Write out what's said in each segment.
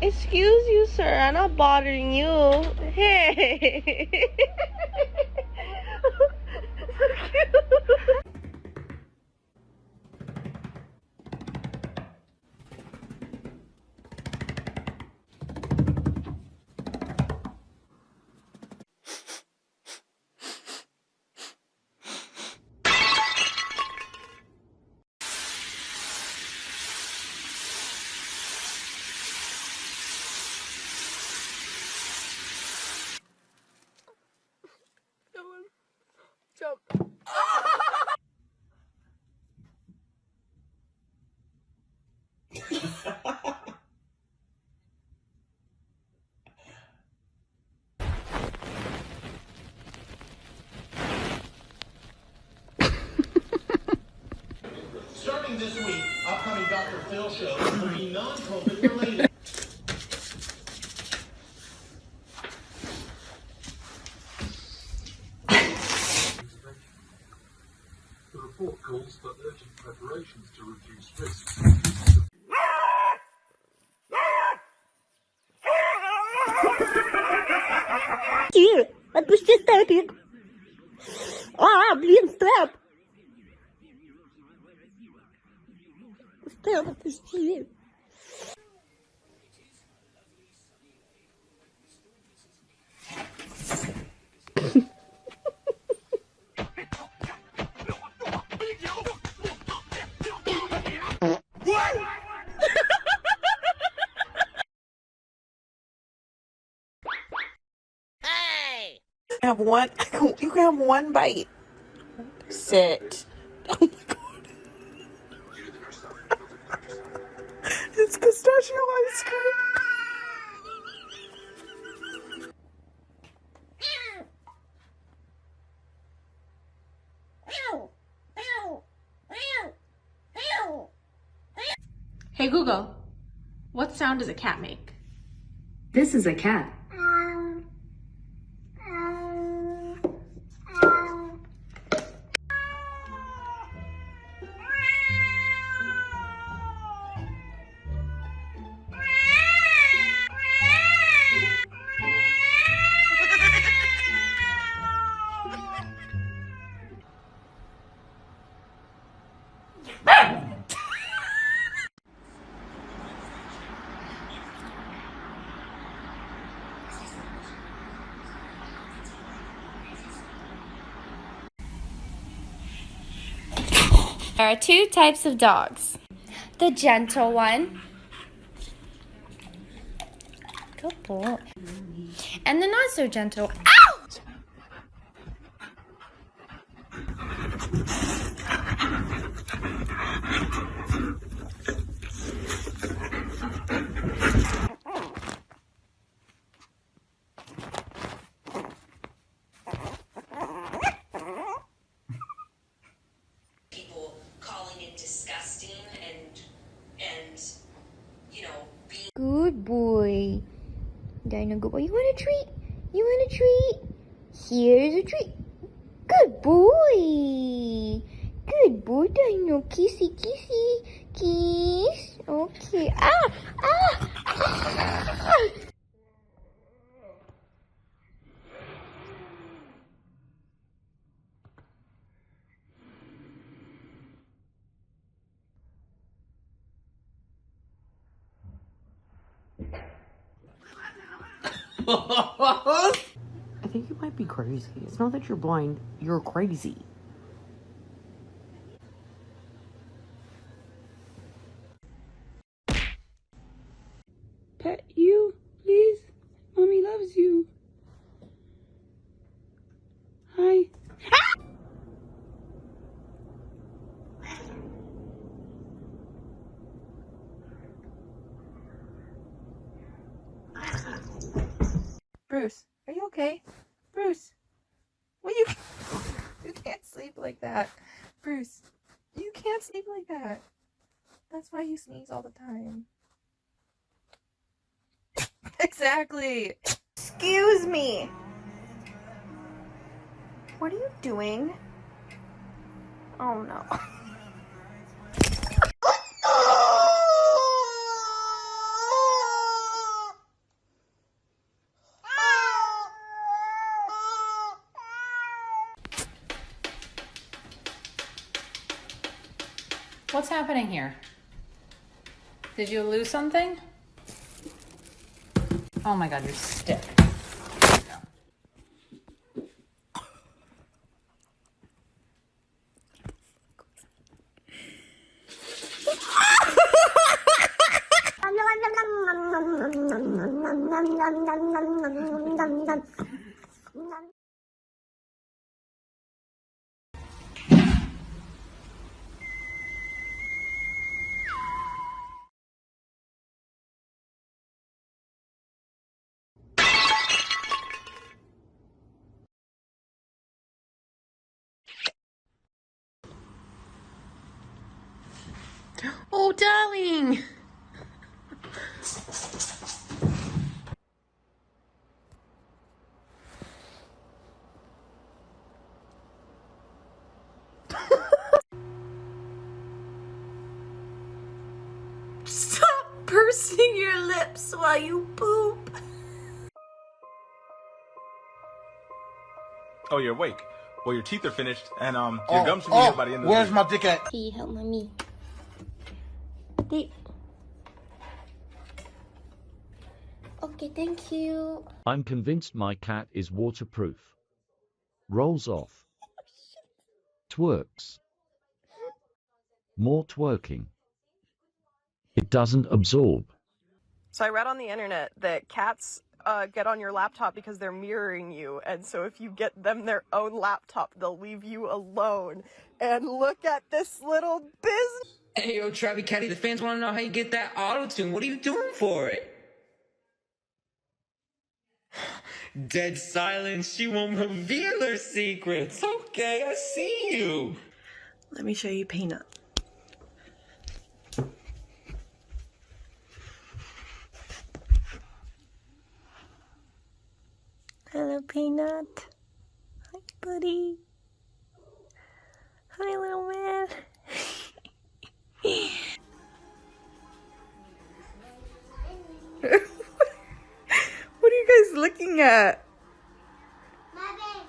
Excuse you, sir. I'm not bothering you. Hey. So cute. Jump. Starting this week, upcoming Dr. Phil shows will be non-COVID related. The report calls for urgent preparations to reduce risks. Отпусти степик. Блин, степ. Степ, отпусти. Have one. You can have one bite. Sit. Oh my god. It's pistachio ice cream. Hey Google, what sound does a cat make? This is a cat. There are two types of dogs. The gentle one. Good boy. And the not so gentle. Ow! Good boy. Dino, good boy. You want a treat? You want a treat? Here's a treat. Good boy. Good boy, Dino. Kissy, kissy. Kiss. Okay. Ah! I think you might be crazy. It's not that you're blind, you're crazy. Pet you, please. Mommy loves you. Hi. Bruce, are you okay? Bruce, well, you can't sleep like that. Bruce, you can't sleep like that. That's why you sneeze all the time. Exactly. Excuse me. What are you doing? Oh no. What's happening here? Did you lose something? Oh my god, your stick. Oh, darling. Stop pursing your lips while you poop. Oh, you're awake. Well, your teeth are finished, and your gums should be here by the end of the Where's week. my dick at? Please help mommy. Dick. Okay, thank you. I'm convinced my cat is waterproof. Rolls off. Twerks. More twerking. It doesn't absorb. So I read on the internet that cats get on your laptop because they're mirroring you, and so if you get them their own laptop, they'll leave you alone. And look at this little business. Hey, yo, Travi Caddy, the fans want to know how you get that auto-tune. What are you doing for it? Dead silence. She won't reveal her secrets. Okay, I see you. Let me show you Peanut. Hello, Peanut. Hi, buddy. Hi, little man. What are you guys looking at? Mommy.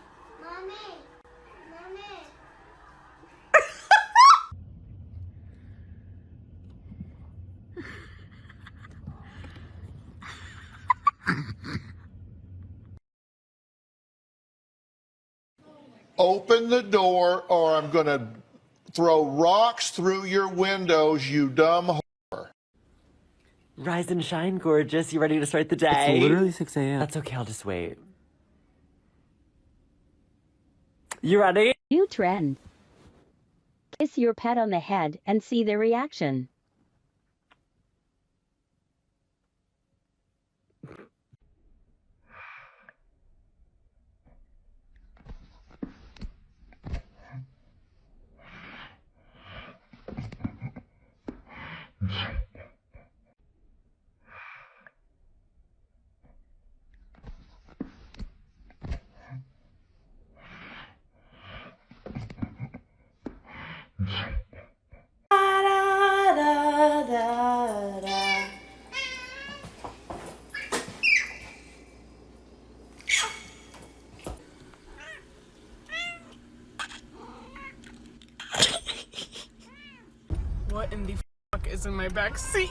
Open the door or I'm gonna throw rocks through your windows, you dumb whore. Rise and shine, gorgeous. You ready to start the day? It's literally 6 a.m. That's okay, I'll just wait. You ready? New trend. Kiss your pet on the head and see their reaction. What in the fuck is in my back seat?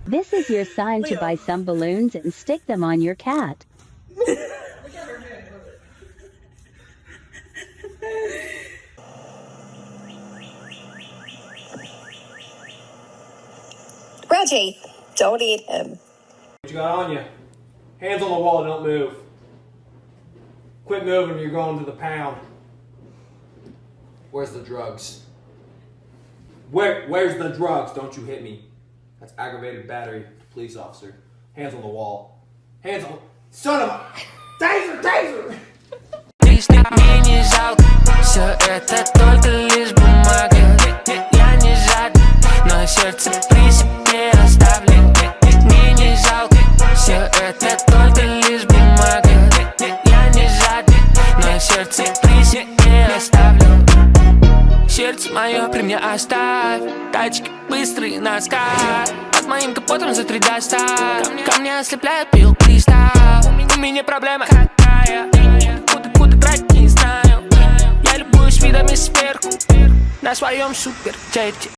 This is your sign to buy some balloons and stick them on your cat. Reggie, don't eat him. What you got on you? Hands on the wall, don't move. Quit moving, you're going to the pound. Where's the drugs? Where's the drugs? Don't you hit me. That's aggravated battery, police officer. Hands on the wall. Hands on... Son of a... Taser! Taser! Лишних мне не жалко. Все это только лишь бумага. Я не жадный, но сердце при себе оставлю. Мне не жалко. Все это только лишь бумага. Я не жадный, но сердце при себе оставлю. Сердце мое при мне оставь. Тачки быстрые на скат. Под моим капотом за 3 даста. Ко мне ослепляет пил кристалл. У меня проблема какая. Куда брать не знаю. Я любуюсь видами сверху. на своем суперджете.